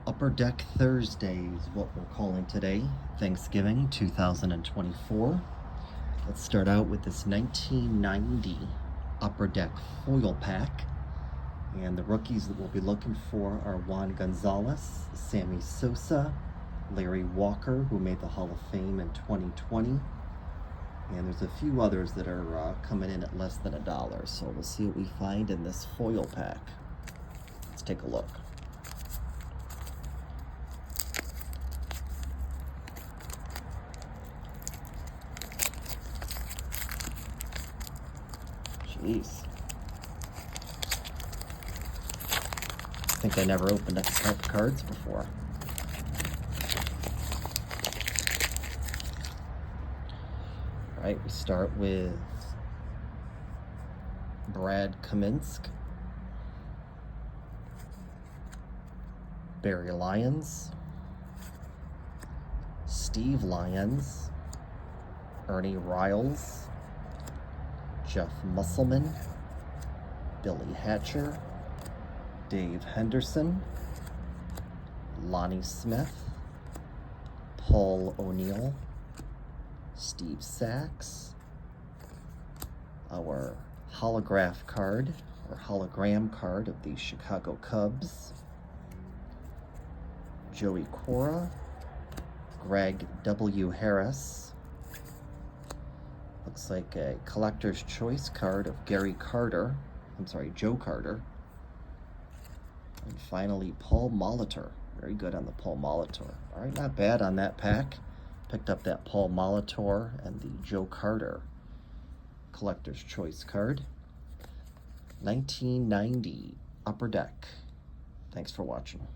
Upper Deck Thursday is what we're calling today, Thanksgiving 2024. Let's start out with this 1990 Upper Deck foil pack. And the rookies that we'll be looking for are Juan Gonzalez, Sammy Sosa, Larry Walker, who made the Hall of Fame in 2020. And there's a few others that are coming in at less than $1. So we'll see what we find in this foil pack. Let's take a look. Jeez. I think I never opened up a pack of cards before. Alright, we start with Brad Kaminsky, Barry Lyons, Steve Lyons, Ernie Riles, Jeff Musselman, Billy Hatcher, Dave Henderson, Lonnie Smith, Paul O'Neill, Steve Sachs, our holograph card, or hologram card of the Chicago Cubs, Joey Cora, Greg W. Harris, looks like a collector's choice card of Joe Carter. And finally, Paul Molitor. Very good on the Paul Molitor. All right, not bad on that pack. Picked up that Paul Molitor and the Joe Carter collector's choice card. 1990 Upper Deck. Thanks for watching.